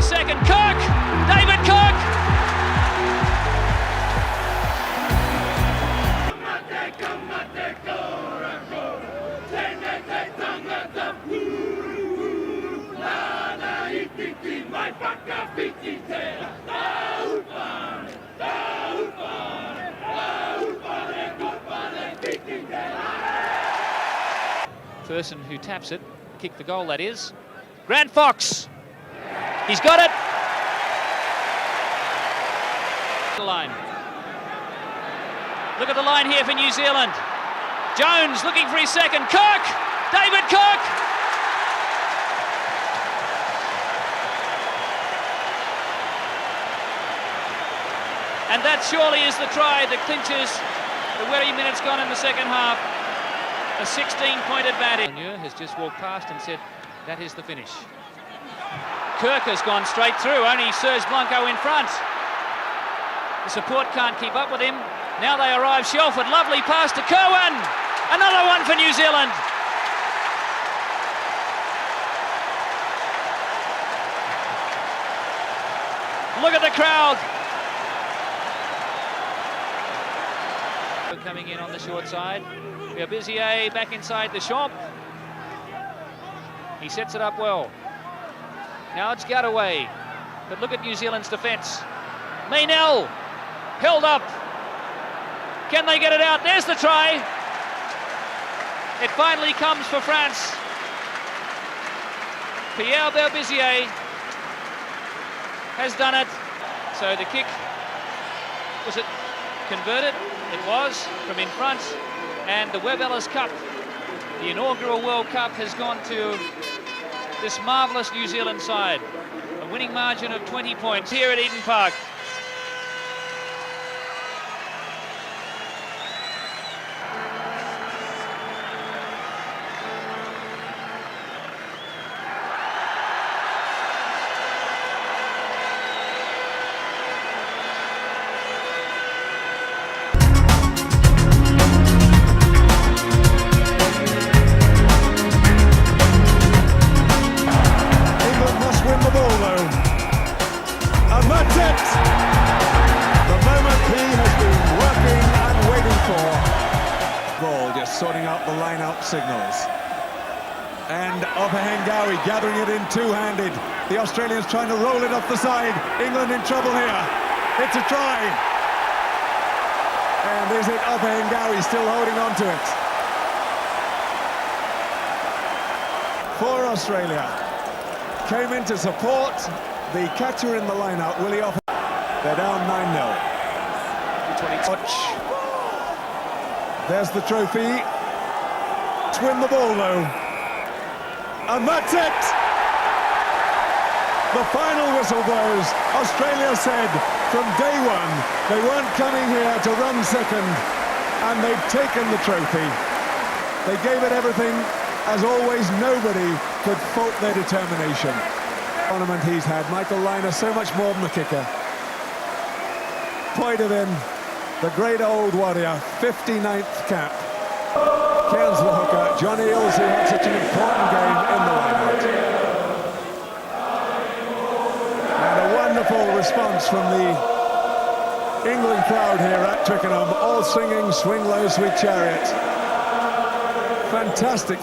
free second. Kirk! David Kirk! Person who taps it, kick the goal that is. Grant Fox, he's got it. The line. Look at the line here for New Zealand. Jones looking for his second. Kirk, David Kirk. And that surely is the try that clinches the very minutes gone in the second half. A 16-point advantage. Has just walked past and said, that is the finish. Kirk has gone straight through, only Serge Blanco in front. The support can't keep up with him. Now they arrive, Shelford, lovely pass to Kerwin. Another one for New Zealand. Look at the crowd. Coming in on the short side. Bizier back inside the shop. He sets it up well. Now it's Galloway. But look at New Zealand's defence. Maynell held up. Can they get it out? There's the try. It finally comes for France. Pierre Bizier has done it. So the kick, was it converted? It was from in front. And the Webb Ellis Cup, the inaugural World Cup, has gone to this marvellous New Zealand side. A winning margin of 20 points here at Eden Park. Sorting out the line-out signals. And Ofahengawi gathering it in two-handed. The Australians trying to roll it off the side. England in trouble here. It's a try. And is it Ofahengawi still holding on to it? For Australia. Came in to support the catcher in the line-out, Willie Off. They're down 9-0. Watch. There's the trophy. Twin the ball though. And that's it! The final whistle blows. Australia said from day one they weren't coming here to run second, and they've taken the trophy. They gave it everything. As always, nobody could fault their determination. Tournament he's had. Michael Lynagh, so much more than the kicker. Point of him. The great old warrior, 59th cap. Cairns the hooker, John Eales, who had such an important game in the line-out. And a wonderful response from the England crowd here at Twickenham, all singing Swing Low, Sweet Chariot. Fantastic.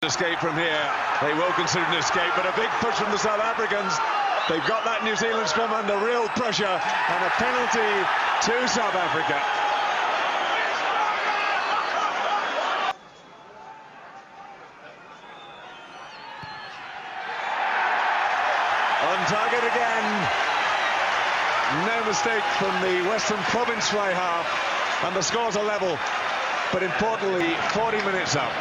Escape from here. They will consider an escape, but a big push from the South Africans. They've got that New Zealand scrum under real pressure, and a penalty to South Africa. On target again. No mistake from the Western Province fly half, and the scores are level, but importantly 40 minutes up.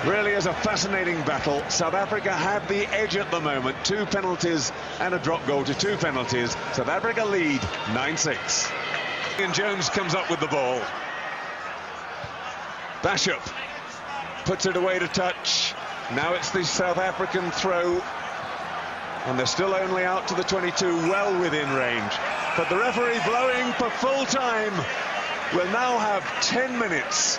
Really is a fascinating battle. South Africa have the edge at the moment. 2 penalties and a drop goal to 2 penalties. South Africa lead 9-6. Ian Jones comes up with the ball. Bishop puts it away to touch. Now it's the South African throw. And they're still only out to the 22, well within range. But the referee blowing for full time. Will now have 10 minutes.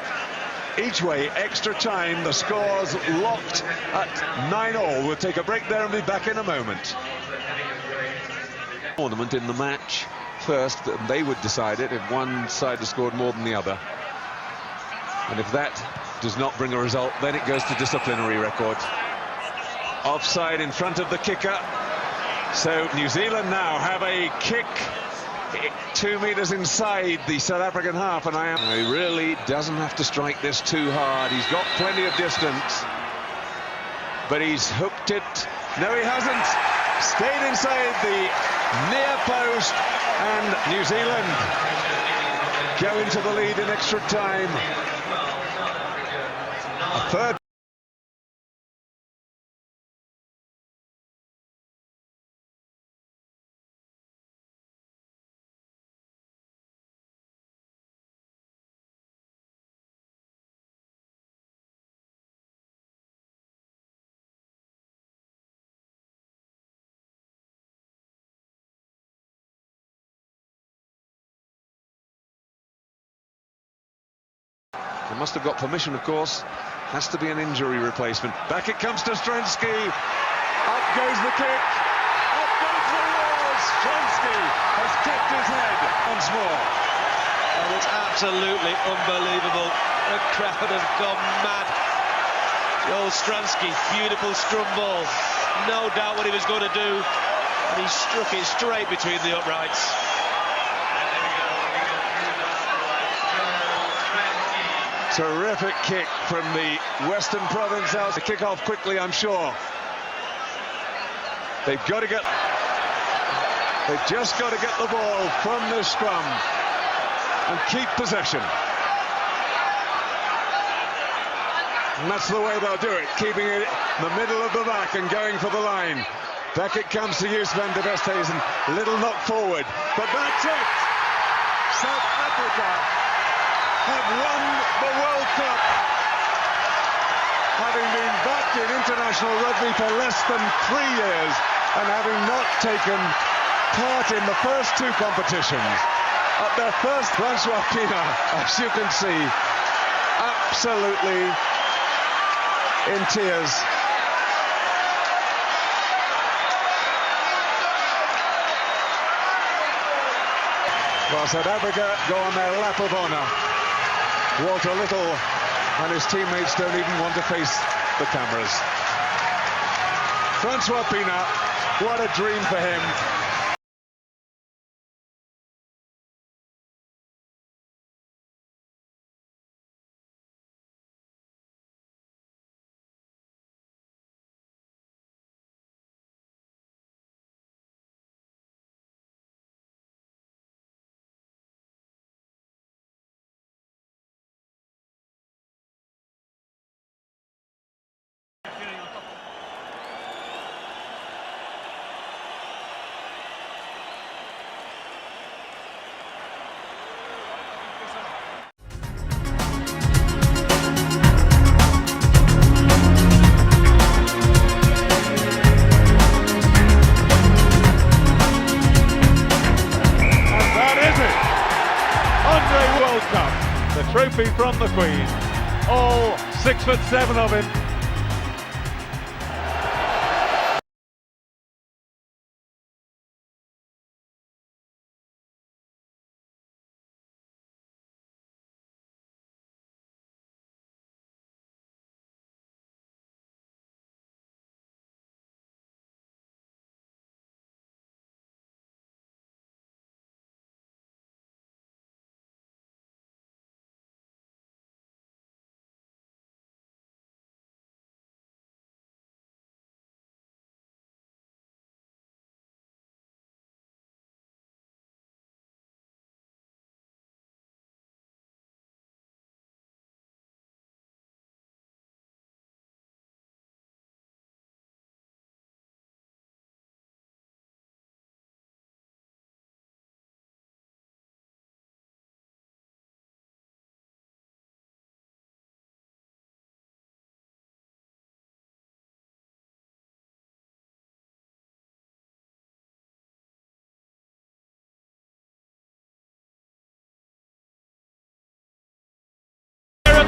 Each way, extra time. The score's locked at 9-all. We'll take a break there and be back in a moment. Tournament in the match first, they would decide it if one side has scored more than the other. And if that does not bring a result, then it goes to disciplinary record. Offside in front of the kicker. So New Zealand now have a kick 2 meters inside the South African half, and he really doesn't have to strike this too hard. He's got plenty of distance, but he's hooked it. No, he hasn't. Stayed inside the near post, and New Zealand go into the lead in extra time. A third. They must have got permission, of course. Has to be an injury replacement. Back it comes to Stransky. Up goes the kick. Up goes the wall. Stransky has kept his head once more. Oh, it's absolutely unbelievable. The crowd has gone mad. Joel Stransky, beautiful scrum ball. No doubt what he was going to do. And he struck it straight between the uprights. Terrific kick from the Western Province House. The kick off quickly, I'm sure. They've just got to get the ball from the scrum and keep possession. And that's the way they'll do it, keeping it in the middle of the back and going for the line. Back it comes to Joos van der Westhuizen. Little knock forward, but that's it. South Africa have won the World Cup, having been back in international rugby for less than 3 years and having not taken part in the first 2 competitions. At their first, Francois Pienaar, as you can see, absolutely in tears. While South Africa go on their lap of honour. Walter Little and his teammates don't even want to face the cameras. Francois Pienaar, what a dream for him. World Cup, the trophy from the Queen, all 6'7" of him.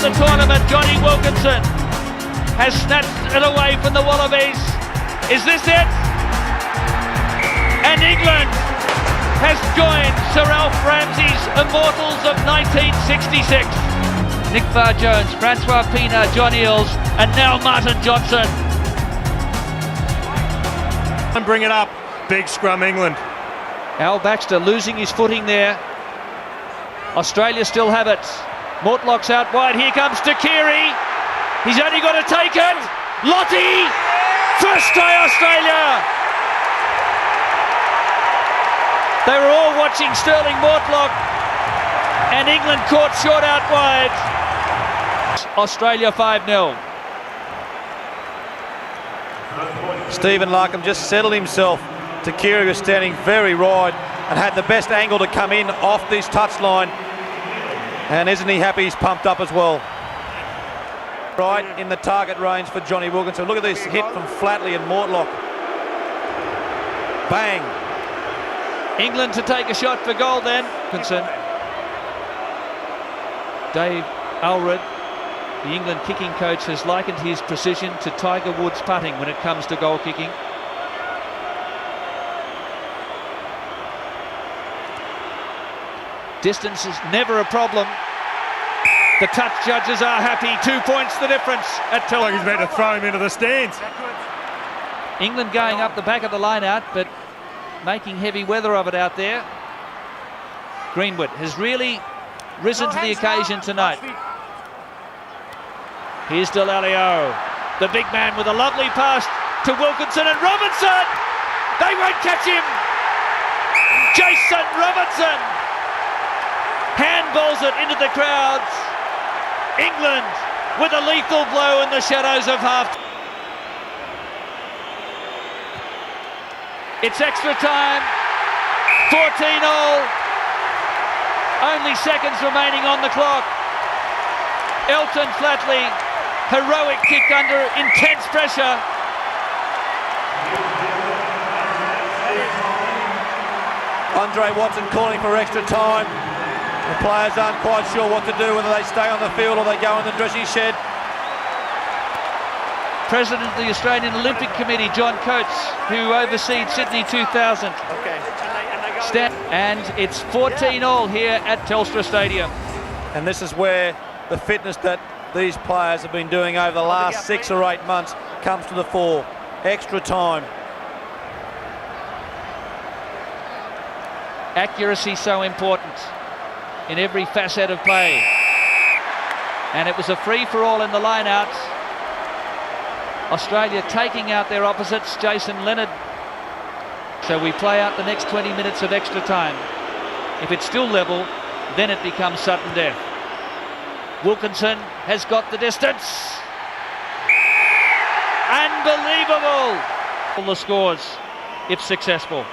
the tournament, Johnny Wilkinson, has snatched it away from the Wallabies. Is this it? And England has joined Sir Alf Ramsey's Immortals of 1966. Nick Farr-Jones, Francois Pienaar, John Eales, and now Martin Johnson. And bring it up. Big scrum, England. Al Baxter losing his footing there. Australia still have it. Mortlock's out wide. Here comes Takiri. He's only got to take it. Lottie! First try Australia! They were all watching Sterling Mortlock, and England caught short out wide. Australia 5-0. Stephen Larkham just settled himself. Takiri was standing very wide and had the best angle to come in off this touchline. And isn't he happy he's pumped up as well? Right in the target range for Johnny Wilkinson. Look at this hit from Flatley and Mortlock. Bang. England to take a shot for goal then. Dave Alred, the England kicking coach, has likened his precision to Tiger Woods' putting when it comes to goal kicking. Distance is never a problem. The touch judges are happy. 2 points the difference at Like he's about to throw him into the stands. England going up the back of the line out, but making heavy weather of it out there. Greenwood has really risen to the occasion tonight. Here's Delalio, the big man with a lovely pass to Wilkinson and Robinson. They won't catch him. Jason Robinson handballs it into the crowds. England with a lethal blow in the shadows of half. It's extra time, 14-all, only seconds remaining on the clock. Elton Flatley, heroic kick under intense pressure. Andre Watson calling for extra time. The players aren't quite sure what to do, whether they stay on the field or they go in the dressing shed. President of the Australian Olympic Committee, John Coates, who oversees Sydney 2000. And it's 14-all here at Telstra Stadium. And this is where the fitness that these players have been doing over the last 6 or 8 months comes to the fore. Extra time. Accuracy so important in every facet of play. And it was a free-for-all in the line-out. Australia taking out their opposites, Jason Leonard. So we play out the next 20 minutes of extra time. If it's still level, then it becomes sudden death. Wilkinson has got the distance. Unbelievable! All the scores, if successful.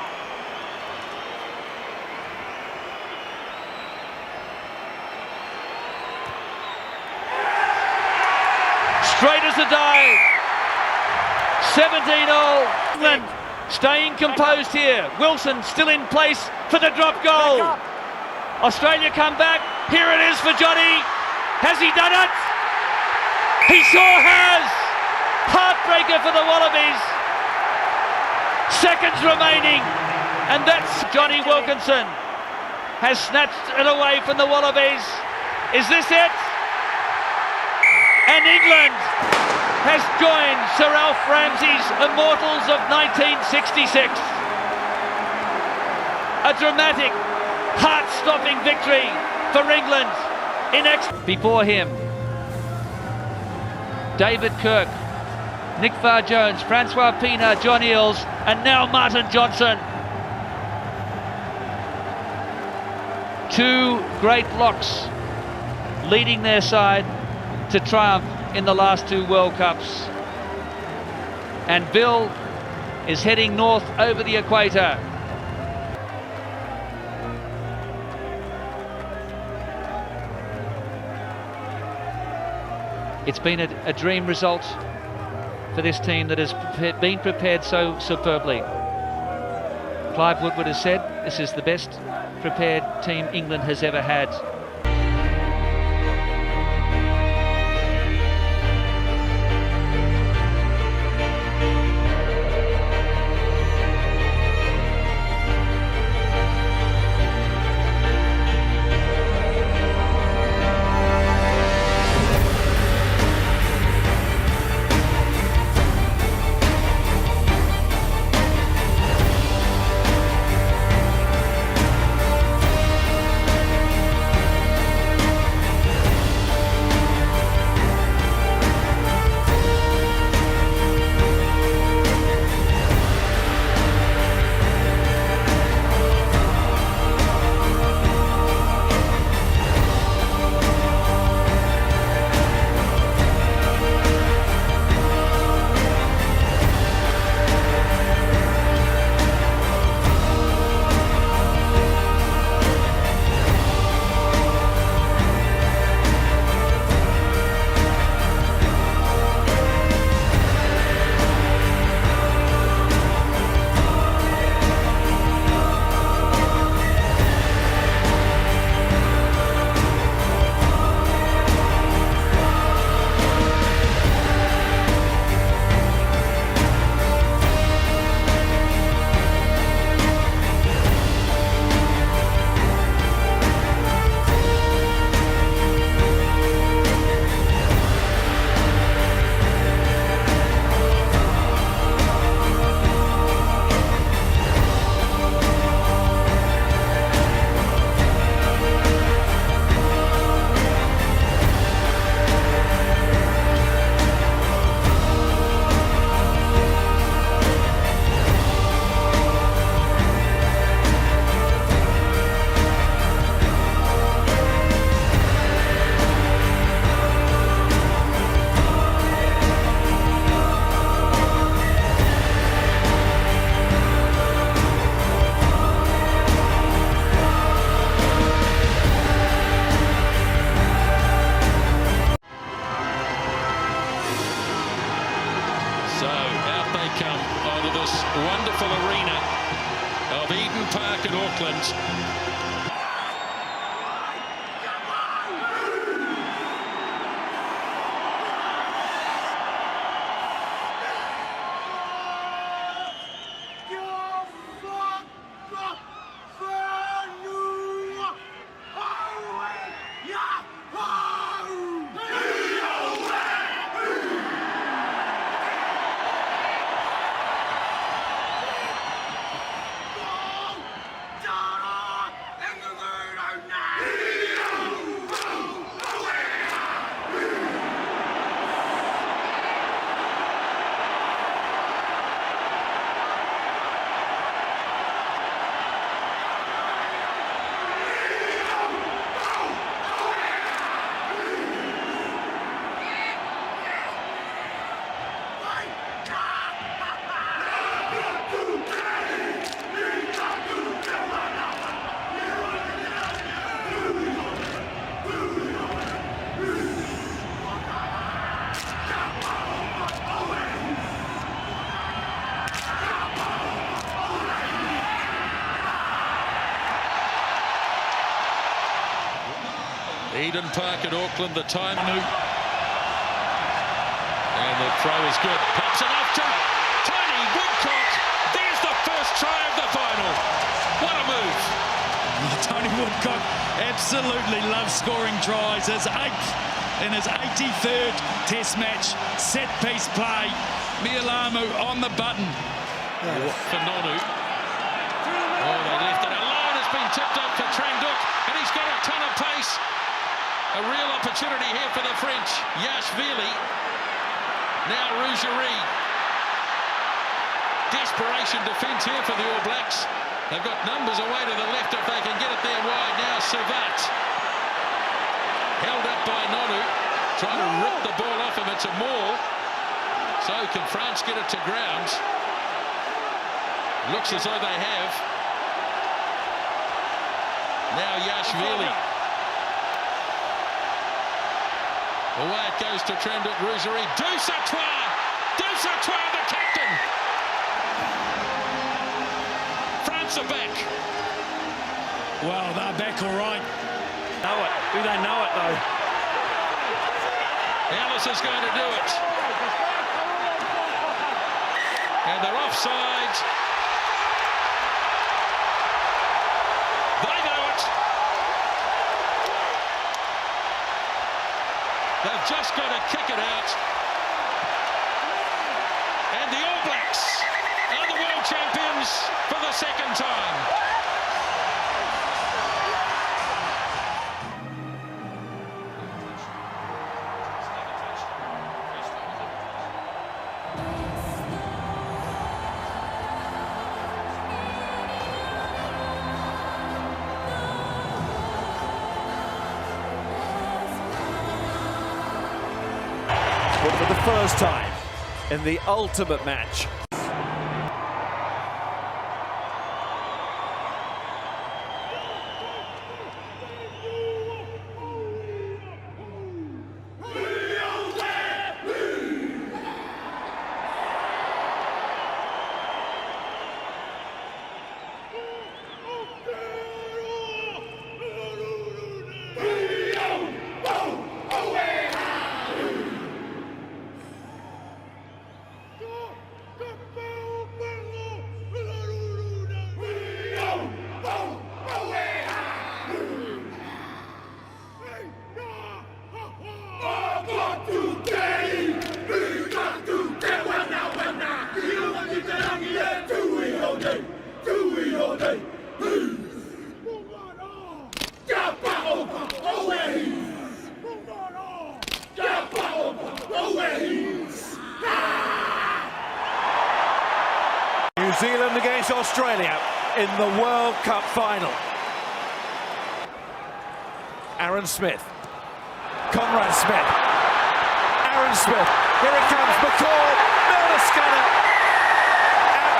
Straight as a die. 17-all. England staying composed here. Wilson still in place for the drop goal. Australia come back. Here it is for Johnny. Has he done it? He sure has. Heartbreaker for the Wallabies. Seconds remaining. And that's Johnny Wilkinson. Has snatched it away from the Wallabies. Is this it? And England has joined Sir Alf Ramsey's Immortals of 1966. A dramatic, heart-stopping victory for England. Before him, David Kirk, Nick Farr-Jones, Francois Pienaar, John Eales, and now Martin Johnson. Two great locks leading their side to triumph in the last 2 World Cups. And Bill is heading north over the equator. It's been a dream result for this team that has been prepared so superbly. Clive Woodward has said this is the best prepared team England has ever had. Eden Park at Auckland, the time. And the throw is good. Pops it off to Tony Woodcock. There's the first try of the final. What a move. Tony Woodcock absolutely loves scoring tries. His 8th in his 83rd Test match. Set piece play. Mialamu on the button. For Nonu. Oh, they left it alone. It's been tipped up for Tranduk, and he's got a ton of pace. A real opportunity here for the French. Yashvili. Now Rougerie. Desperation defence here for the All Blacks. They've got numbers away to the left if they can get it there wide. Now Savat. Held up by Nonu. Trying to rip the ball off him. It's a maul. So can France get it to ground? Looks as though they have. Now Yashvili. Away it goes to Tranduk Rougerie. Dusatoir! Dusatoir, the captain! France are back. Well, they're back all right. Know it. Do they know it, though? Ellis is going to do it. And they're offside. They know it. They've just got to kick it out. And the All Blacks are the world champions for the second time. But for the first time in the ultimate match. New Zealand against Australia in the World Cup final. Aaron Smith. Conrad Smith. Aaron Smith. Here it comes. McCall. Milner Scudder.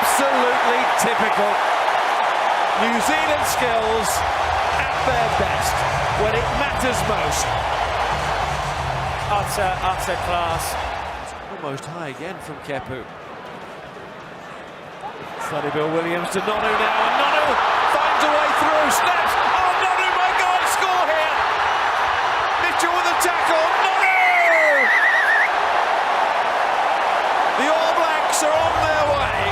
Absolutely typical. New Zealand skills at their best when it matters most. Utter class. Almost high again from Kepu. Sonny Bill Williams to Nonu now, and Nonu finds a way through, snaps. Oh, Nonu might go and score here. Mitchell with a tackle. Nonu! The All Blacks are on their way.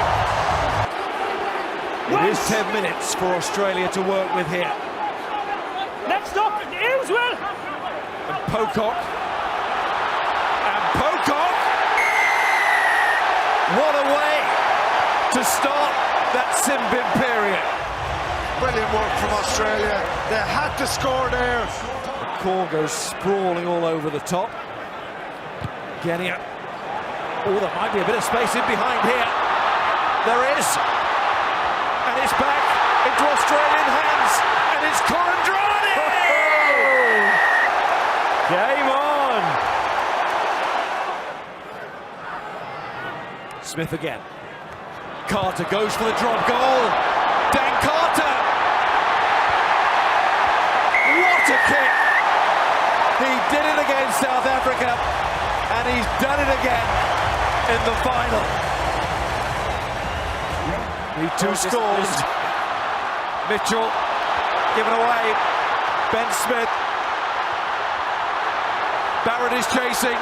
It is 10 minutes for Australia to work with here. Next up, Ealeswell. And Pocock. And Pocock. What a way to start that Simbin period. Brilliant work from Australia. They had to score there. McCall goes sprawling all over the top. Genia. Oh, there might be a bit of space in behind here. There is. And it's back into Australian hands. And it's Corandrani! Game on! Smith again. Carter goes for the drop goal. Dan Carter! What a kick! He did it against South Africa, and he's done it again in the final. Need two scores. Mitchell given away. Ben Smith. Barrett is chasing.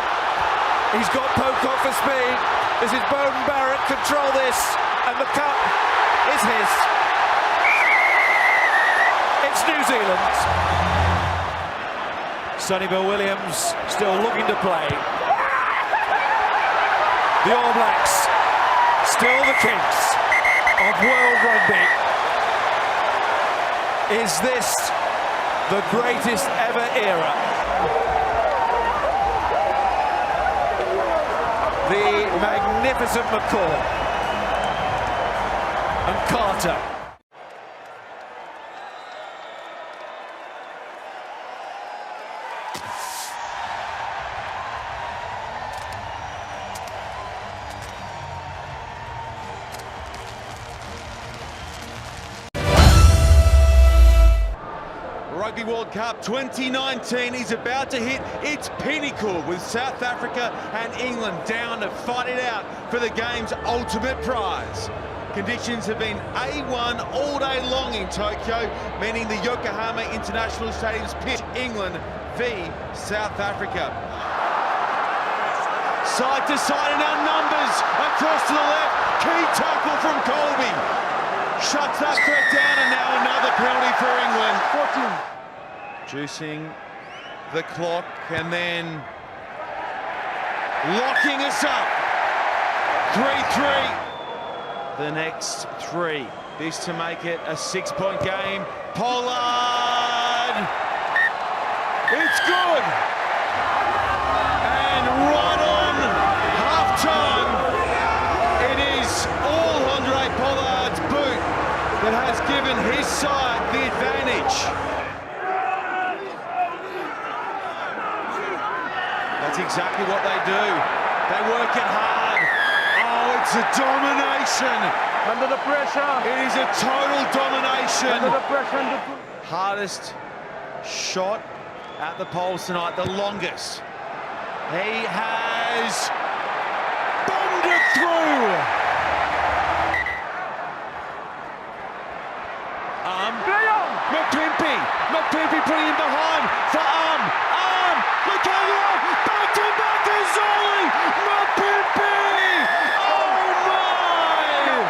He's got Pocock for speed. This is Bowden Barrett. Control this. And the cup is his. It's New Zealand. Sonny Bill Williams still looking to play. The All Blacks still the kings of world rugby. Is this the greatest ever era? The magnificent McCall and Carter. Rugby World Cup 2019 is about to hit its pinnacle with South Africa and England down to fight it out for the game's ultimate prize. Conditions have been A1 all day long in Tokyo, meaning the Yokohama International Stadium's pitch England v South Africa. Side to side in our numbers, across to the left, key tackle from Colby. Shuts that threat down, and now another penalty for England. 14. Juicing the clock and then locking us up. 3-3. The next three. This to make it a 6-point game. Pollard. It's good. And right on half-time, it is all Andre Pollard's boot that has given his side the advantage. That's exactly what they do. They work it hard. Oh, it's a domination. Under the pressure. It is a total domination. Under the pressure. Hardest shot at the poles tonight, the longest. He has bombed it through. McPimpy putting him behind for McCallum, back to Makazole, McPimpy! Oh my!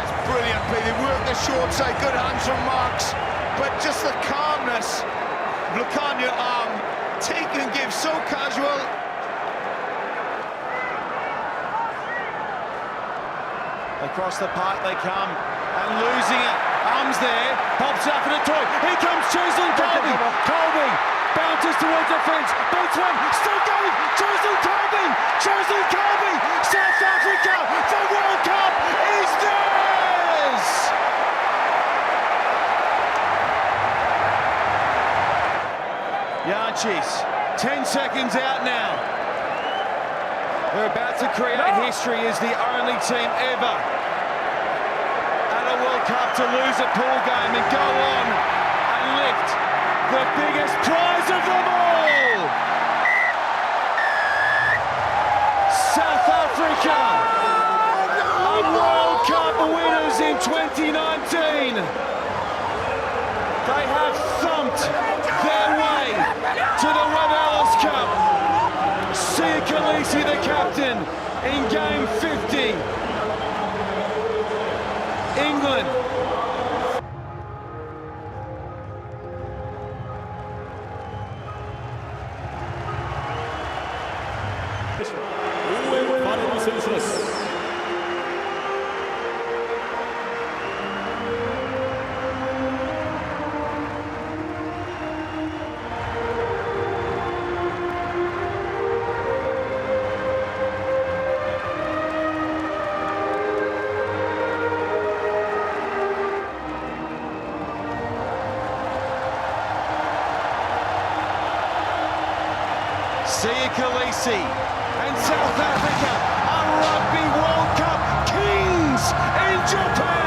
It's brilliant play. They work the short side, good hands from Marks, but just the calmness. Lukanya take and give so casual. Across the park they come, and losing it. Arms there, pops up for the toy. Here comes Chesley Colby. Colby bounces towards the fence. Beats one, still going. Chesley Colby. South Africa, the World Cup is theirs. Yarchies, 10 seconds out now. They're about to create history as the only team ever at a World Cup to lose a pool game and go on and lift the biggest prize of them all. South Africa are World Cup winners in 2019. have thumped their way to the Rugby Cup. Sia Khaleesi, the captain, in game 50. England. Sia Khaleesi and South Africa are Rugby World Cup kings in Japan.